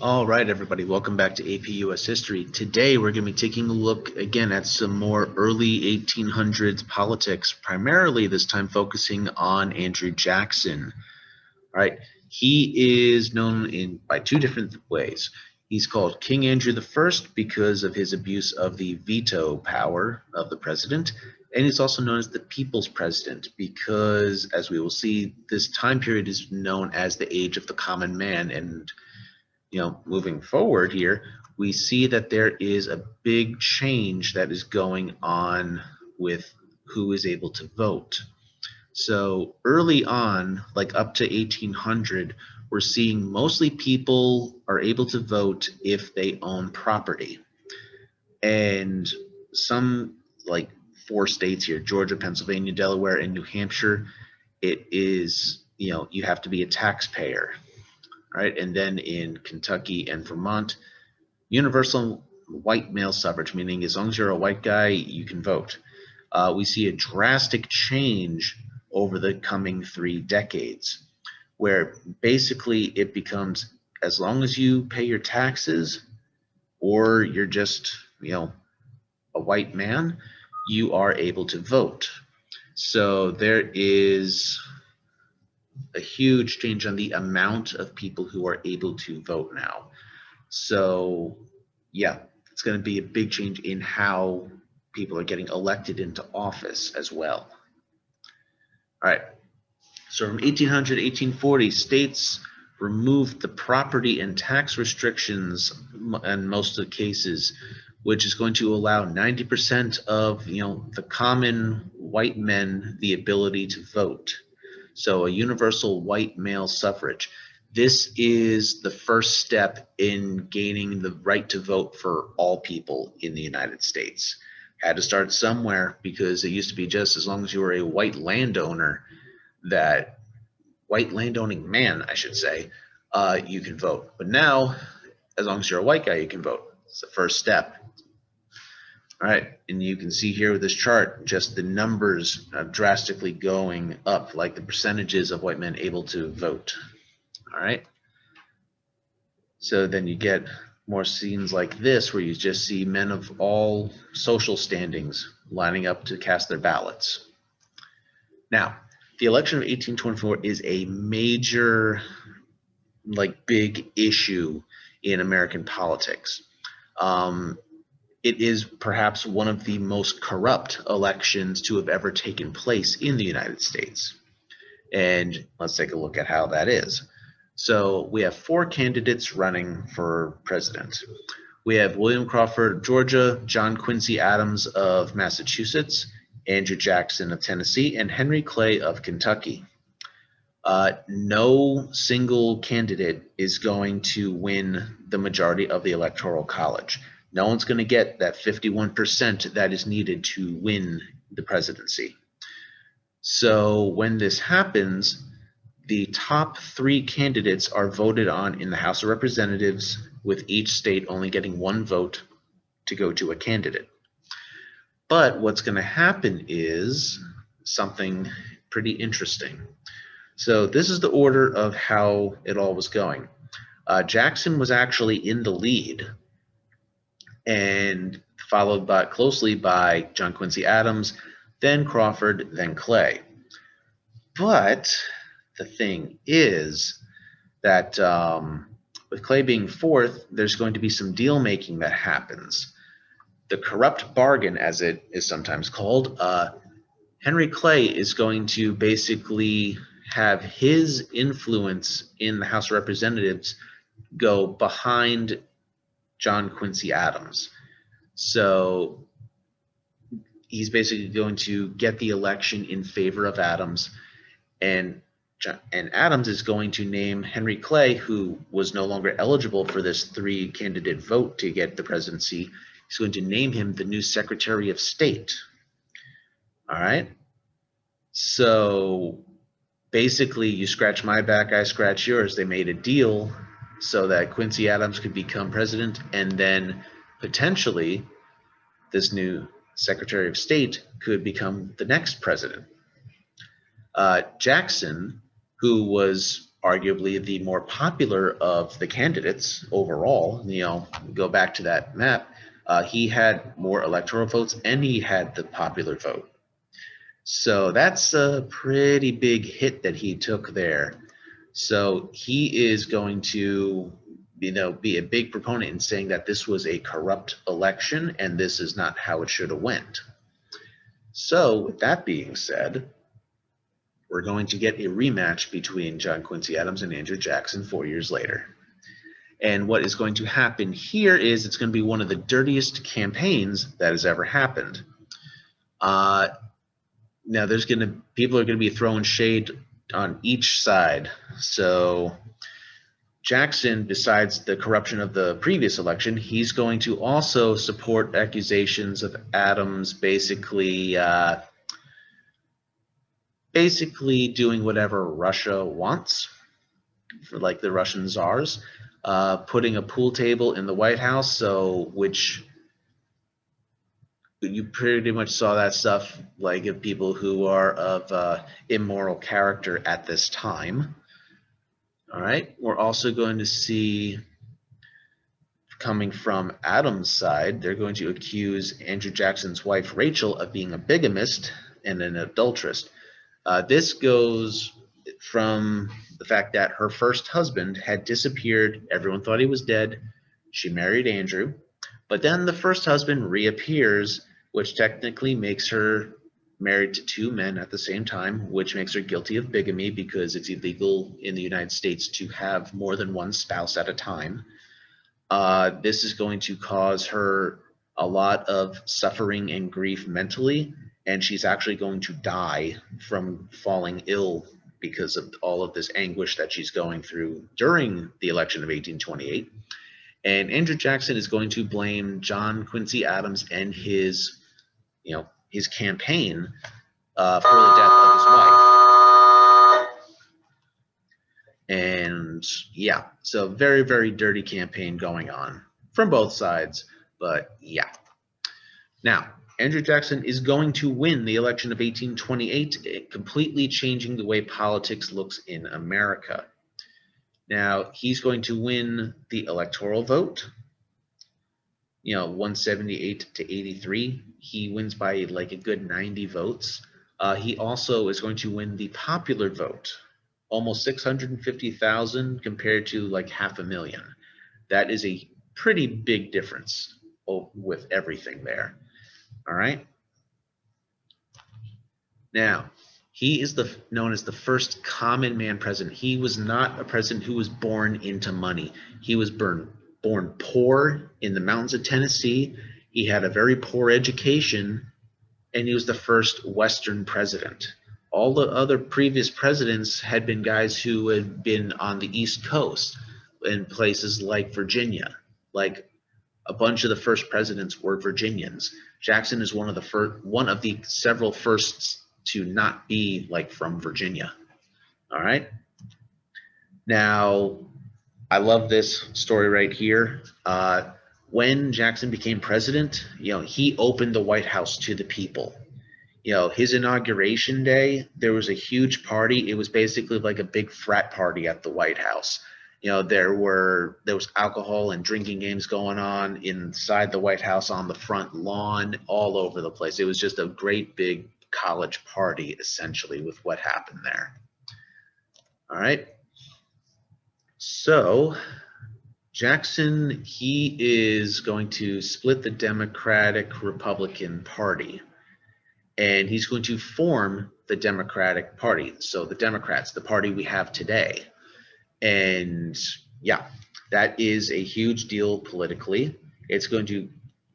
All right, everybody, welcome back to AP US History. Today, we're going to be taking a look again at some more early 1800s politics, primarily this time focusing on Andrew Jackson. All right, he is known by two different ways. He's called King Andrew I because of his abuse of the veto power of the president, and he's also known as the People's President because, as we will see, this time period is known as the Age of the Common Man, and moving forward here, we see that there is a big change that is going on with who is able to vote. So early on, like up to 1800, we're seeing mostly people are able to vote if they own property. And some, like four states here, Georgia, Pennsylvania, Delaware, and New Hampshire, it is, you have to be a taxpayer. Right? And then in Kentucky and Vermont, universal white male suffrage, meaning as long as you're a white guy, you can vote. We see a drastic change over the coming 3 decades, where basically it becomes as long as you pay your taxes or you're just, a white man, you are able to vote. So there is a huge change on the amount of people who are able to vote now. So, yeah, it's going to be a big change in how people are getting elected into office as well. All right. So from 1800 to 1840, states removed the property and tax restrictions in most of the cases, which is going to allow 90% of the common white men the ability to vote. So a universal white male suffrage. This is the first step in gaining the right to vote for all people in the United States. Had to start somewhere because it used to be just as long as you were a white landowner, that white landowning man, I should say, you can vote. But now, as long as you're a white guy, you can vote. It's the first step. All right, and you can see here with this chart, just the numbers drastically going up, like the percentages of white men able to vote. All right. So then you get more scenes like this where you just see men of all social standings lining up to cast their ballots. Now, the election of 1824 is a major, big issue in American politics. It is perhaps one of the most corrupt elections to have ever taken place in the United States. And let's take a look at how that is. So we have four candidates running for president. We have William Crawford of Georgia, John Quincy Adams of Massachusetts, Andrew Jackson of Tennessee, and Henry Clay of Kentucky. No single candidate is going to win the majority of the Electoral College. No one's going to get that 51% that is needed to win the presidency. So when this happens, the top three candidates are voted on in the House of Representatives, with each state only getting one vote to go to a candidate. But what's going to happen is something pretty interesting. So this is the order of how it all was going. Jackson was actually in the lead, and followed closely by John Quincy Adams, then Crawford, then Clay. But the thing is that with Clay being fourth, there's going to be some deal making that happens. The corrupt bargain, as it is sometimes called, Henry Clay is going to basically have his influence in the House of Representatives go behind John Quincy Adams. So he's basically going to get the election in favor of Adams, and Adams is going to name Henry Clay, who was no longer eligible for this three-candidate vote to get the presidency. He's going to name him the new Secretary of State. All right? So basically, you scratch my back, I scratch yours. They made a deal so that Quincy Adams could become president, and then potentially this new Secretary of State could become the next president. Jackson, who was arguably the more popular of the candidates overall. Go back to that map. He had more electoral votes and he had the popular vote. So that's a pretty big hit that he took there. So he is going to, be a big proponent in saying that this was a corrupt election and this is not how it should have went. So with that being said, we're going to get a rematch between John Quincy Adams and Andrew Jackson 4 years later. And what is going to happen here is it's going to be one of the dirtiest campaigns that has ever happened. Now people are going to be throwing shade on each side. So Jackson, besides the corruption of the previous election, he's going to also support accusations of Adams basically doing whatever Russia wants, for like the Russian czars, putting a pool table in the White House, which you pretty much saw that stuff like of people who are of immoral character at this time. All right, we're also going to see, coming from Adams' side, they're going to accuse Andrew Jackson's wife Rachel of being a bigamist and an adulteress. This goes from the fact that her first husband had disappeared. Everyone thought he was dead. She married Andrew, but then the first husband reappears, which technically makes her married to two men at the same time, which makes her guilty of bigamy because it's illegal in the United States to have more than one spouse at a time. This is going to cause her a lot of suffering and grief mentally, and she's actually going to die from falling ill because of all of this anguish that she's going through during the election of 1828. And Andrew Jackson is going to blame John Quincy Adams and his campaign for the death of his wife. And yeah, so very, very dirty campaign going on from both sides, but yeah. Now, Andrew Jackson is going to win the election of 1828, completely changing the way politics looks in America. Now, he's going to win the electoral vote, 178 to 83. He wins by like a good 90 votes. He also is going to win the popular vote, almost 650,000 compared to like 500,000. That is a pretty big difference with everything there. All right. Now, he is known as the first common man president. He was not a president who was born into money. He was born poor in the mountains of Tennessee. He had a very poor education, and he was the first Western president. All the other previous presidents had been guys who had been on the East Coast in places like Virginia. Like a bunch of the first presidents were Virginians. Jackson is one of the several firsts to not be like from Virginia. All right. Now, I love this story right here. When Jackson became president, he opened the White House to the people. His inauguration day, there was a huge party. It was basically like a big frat party at the White House. There was alcohol and drinking games going on inside the White House, on the front lawn, all over the place. It was just a great big college party, essentially, with what happened there. All right. So Jackson, he is going to split the Democratic-Republican Party, and he's going to form the Democratic Party. So the Democrats, the party we have today. And yeah, that is a huge deal politically. It's going to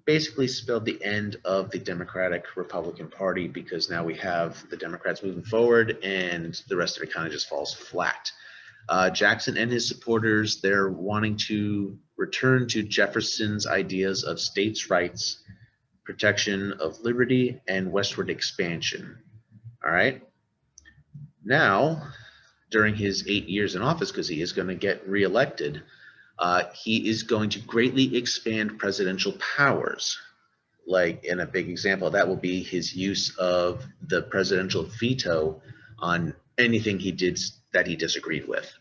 basically spell the end of the Democratic-Republican Party, because now we have the Democrats moving forward and the rest of it kind of just falls flat. Jackson and his supporters, they're wanting to return to Jefferson's ideas of states' rights, protection of liberty, and westward expansion. All right. Now, during his 8 years in office, because he is going to get reelected, he is going to greatly expand presidential powers. Like, in a big example, that will be his use of the presidential veto on anything he did that he disagreed with.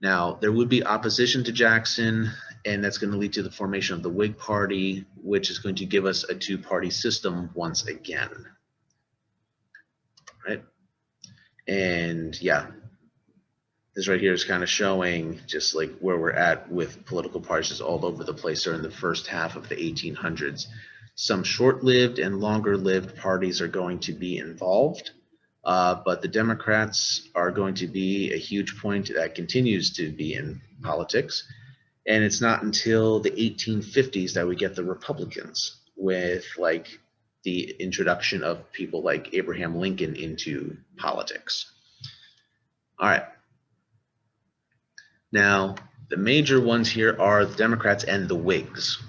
Now, there would be opposition to Jackson, and that's going to lead to the formation of the Whig Party, which is going to give us a two-party system once again. Right? And yeah, this right here is kind of showing just like where we're at with political parties all over the place during the first half of the 1800s. Some short-lived and longer-lived parties are going to be involved, but the Democrats are going to be a huge point that continues to be in politics. And it's not until the 1850s that we get the Republicans with like the introduction of people like Abraham Lincoln into politics. All right. Now, the major ones here are the Democrats and the Whigs.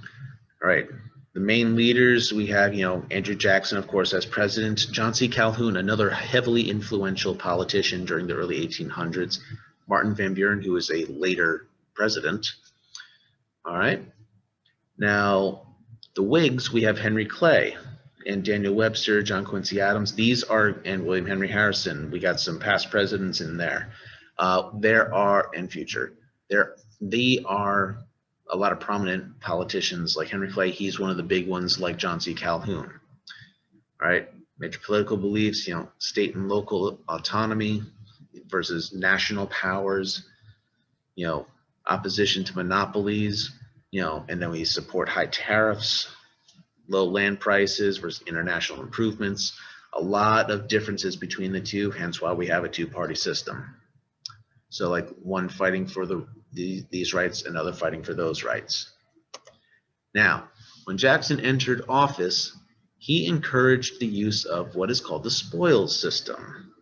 All right. The main leaders, we have, Andrew Jackson, of course, as president, John C. Calhoun, another heavily influential politician during the early 1800s, Martin Van Buren, who was a later president. All right. Now, the Whigs, we have Henry Clay and Daniel Webster, John Quincy Adams. These are, and William Henry Harrison. We got some past presidents in there. And future. They are a lot of prominent politicians like Henry Clay. He's one of the big ones like John C. Calhoun. All right. Major political beliefs, state and local autonomy versus national powers, opposition to monopolies, and then we support high tariffs, low land prices versus international improvements. A lot of differences between the two, hence why we have a two-party system. So like one fighting for these rights, another fighting for those rights. Now, when Jackson entered office, he encouraged the use of what is called the spoils system.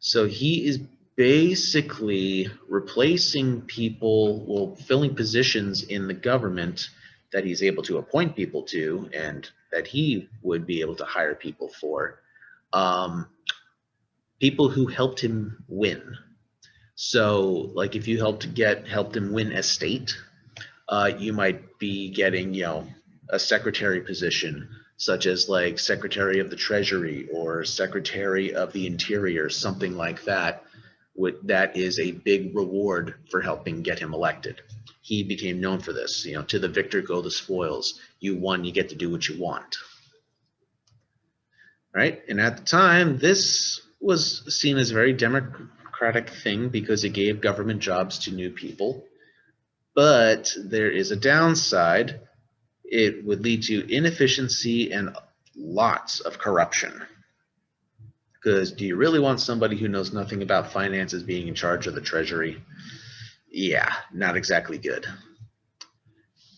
So he is basically replacing people, filling positions in the government that he's able to appoint people to and that he would be able to hire people for, people who helped him win. So like if you helped him win a state, you might be getting, a secretary position, such as like Secretary of the Treasury or Secretary of the Interior, something like that. That is a big reward for helping get him elected. He became known for this, to the victor go the spoils. You won, you get to do what you want. Right? And at the time, this was seen as a very democratic thing because it gave government jobs to new people. But there is a downside. It would lead to inefficiency and lots of corruption. Because do you really want somebody who knows nothing about finances being in charge of the Treasury? Yeah, not exactly good.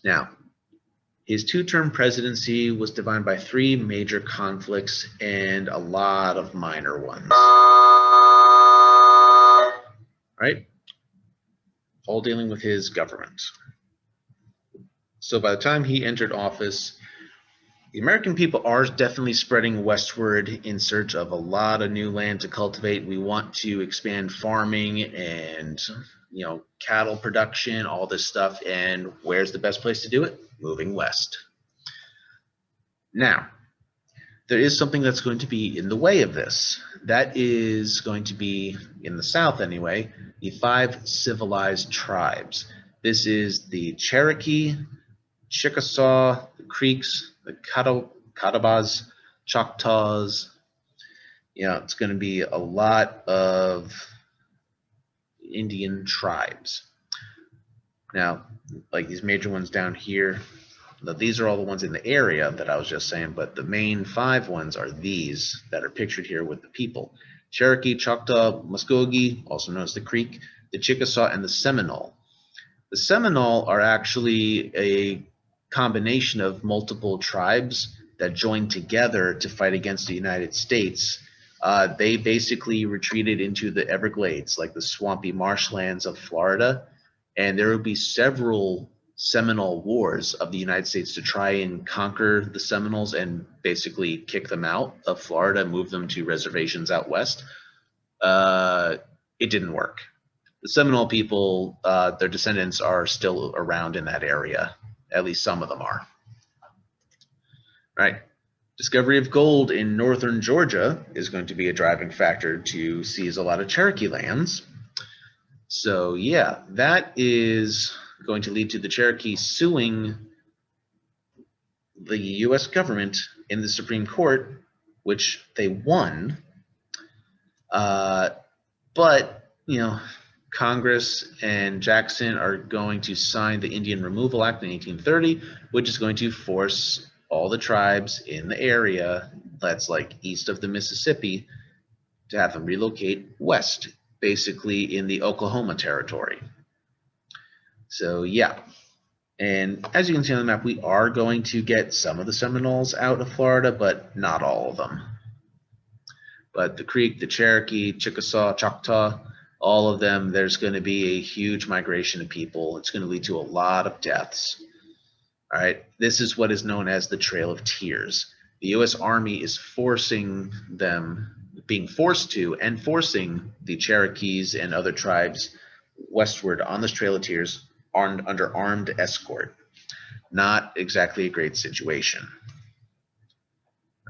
Now, his two-term presidency was defined by three major conflicts and a lot of minor ones. Right? All dealing with his government. So by the time he entered office, the American people are definitely spreading westward in search of a lot of new land to cultivate. We want to expand farming and, cattle production, all this stuff. And where's the best place to do it? Moving west. Now, there is something that's going to be in the way of this. That is going to be, in the South anyway, the 5 civilized tribes. This is the Cherokee, Chickasaw, the Creeks, the Catawbas, Choctaws. It's going to be a lot of Indian tribes. Now, like these major ones down here, these are all the ones in the area that I was just saying, but the main 5 ones are these that are pictured here with the people. Cherokee, Choctaw, Muskogee, also known as the Creek, the Chickasaw, and the Seminole. The Seminole are actually a combination of multiple tribes that joined together to fight against the United States. They basically retreated into the Everglades, like the swampy marshlands of Florida, and there would be several Seminole wars of the United States to try and conquer the Seminoles and basically kick them out of Florida and move them to reservations out west. It didn't work. The Seminole people, their descendants are still around in that area. At least some of them are. Right. Discovery of gold in northern Georgia is going to be a driving factor to seize a lot of Cherokee lands. So yeah, that is going to lead to the Cherokee suing the U.S. government in the Supreme Court, which they won. But Congress and Jackson are going to sign the Indian Removal Act in 1830, which is going to force all the tribes in the area that's like east of the Mississippi to have them relocate west, basically in the Oklahoma Territory. So yeah, and as you can see on the map, we are going to get some of the Seminoles out of Florida, but not all of them. But the Creek, the Cherokee, Chickasaw, Choctaw, all of them, there's going to be a huge migration of people. It's going to lead to a lot of deaths. All right, this is what is known as the Trail of Tears. The U.S. Army is forcing them, being forced to, and forcing the Cherokees and other tribes westward on this Trail of Tears under armed escort. Not exactly a great situation.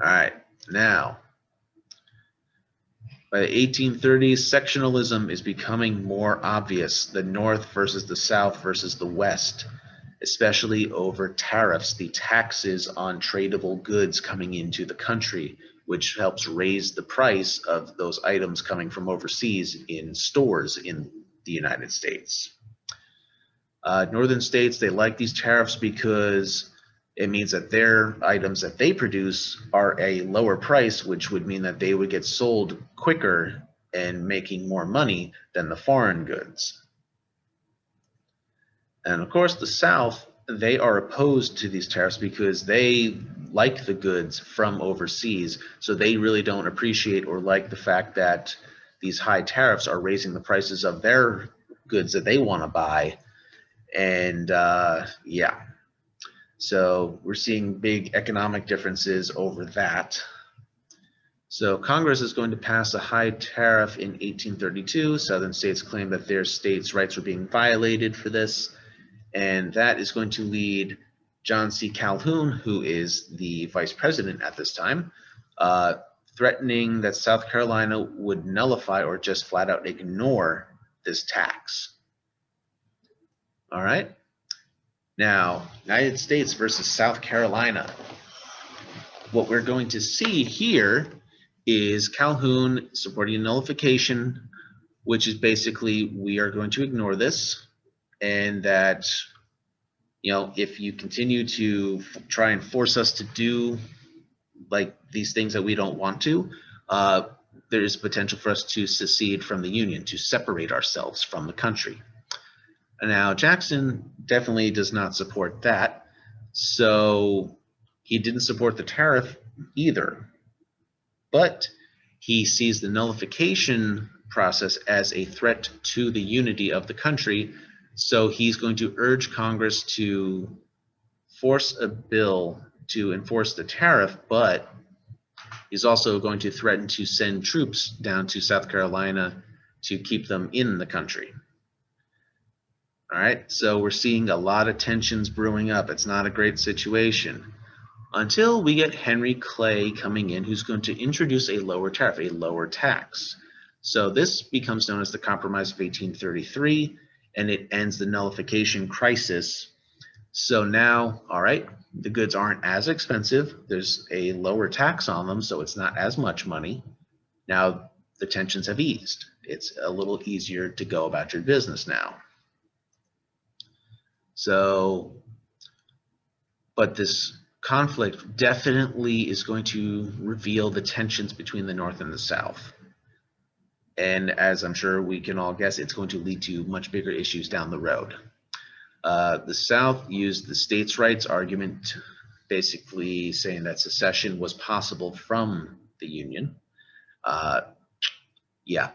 All right, now, by the 1830s, sectionalism is becoming more obvious, the North versus the South versus the West, especially over tariffs, the taxes on tradable goods coming into the country, which helps raise the price of those items coming from overseas in stores in the United States. Northern states, they like these tariffs because it means that their items that they produce are a lower price, which would mean that they would get sold quicker and making more money than the foreign goods. And of course, the South, they are opposed to these tariffs because they like the goods from overseas. So they really don't appreciate or like the fact that these high tariffs are raising the prices of their goods that they want to buy. And yeah, so we're seeing big economic differences over that. So Congress is going to pass a high tariff in 1832. Southern states claim that their states' rights were being violated for this. And that is going to lead John C. Calhoun, who is the vice president at this time, threatening that South Carolina would nullify or just flat out ignore this tax. All right. Now, United States versus South Carolina. What we're going to see here is Calhoun supporting nullification, which is basically we are going to ignore this, and that if you continue to try and force us to do like these things that we don't want to, there is potential for us to secede from the Union, to separate ourselves from the country. Now, Jackson definitely does not support that, so he didn't support the tariff either. But he sees the nullification process as a threat to the unity of the country, so he's going to urge Congress to force a bill to enforce the tariff, but he's also going to threaten to send troops down to South Carolina to keep them in the country. All right, so we're seeing a lot of tensions brewing up. It's not a great situation until we get Henry Clay coming in, who's going to introduce a lower tariff, a lower tax. So this becomes known as the Compromise of 1833, and it ends the nullification crisis. So now, all right, the goods aren't as expensive. There's a lower tax on them, so it's not as much money. Now the tensions have eased. It's a little easier to go about your business now. So, but this conflict definitely is going to reveal the tensions between the North and the South. And as I'm sure we can all guess, it's going to lead to much bigger issues down the road. The South used the states' rights argument, basically saying that secession was possible from the Union. Yeah,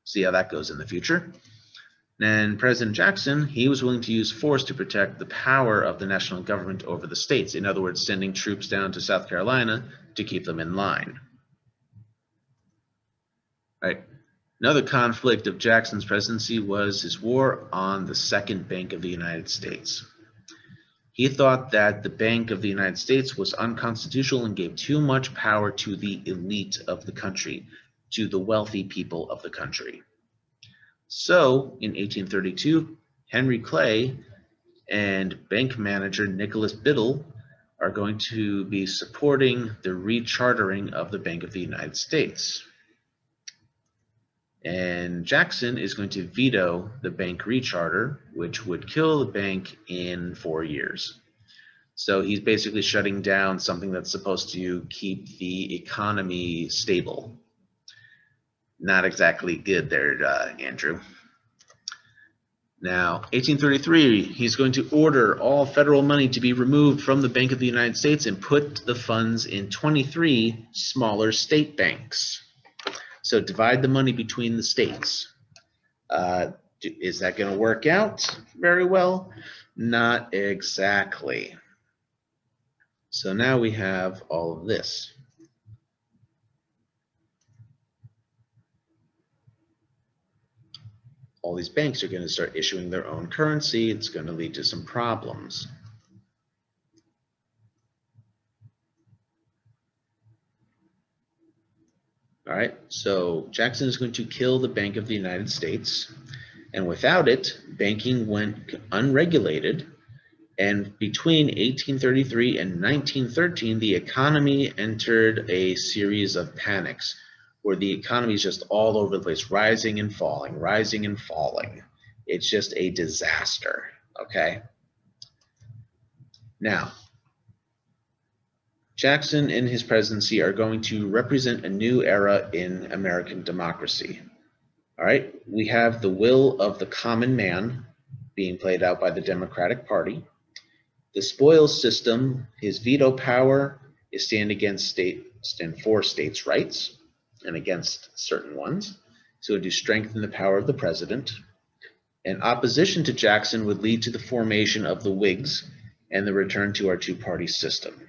see how that goes in the future. And President Jackson, he was willing to use force to protect the power of the national government over the states. In other words, sending troops down to South Carolina to keep them in line. Right. Another conflict of Jackson's presidency was his war on the Second Bank of the United States. He thought that the Bank of the United States was unconstitutional and gave too much power to the elite of the country, to the wealthy people of the country. So in 1832, Henry Clay and bank manager Nicholas Biddle are going to be supporting the rechartering of the Bank of the United States. And Jackson is going to veto the bank recharter, which would kill the bank in 4 years. So he's basically shutting down something that's supposed to keep the economy stable. Not exactly good there, Andrew. Now, 1833, he's going to order all federal money to be removed from the Bank of the United States and put the funds in 23 smaller state banks. So divide the money between the states. Is that going to work out very well? Not exactly. So now we have all of this. All these banks are going to start issuing their own currency. It's going to lead to some problems. All right, so Jackson is going to kill the Bank of the United States. And without it, banking went unregulated. And between 1833 and 1913, the economy entered a series of panics where the economy is just all over the place, rising and falling, rising and falling. It's just a disaster, okay? Now, Jackson and his presidency are going to represent a new era in American democracy. All right, we have the will of the common man being played out by the Democratic Party. The spoils system, his veto power is stand for states' rights and against certain ones. So to strengthen the power of the president. And opposition to Jackson would lead to the formation of the Whigs and the return to our two-party system.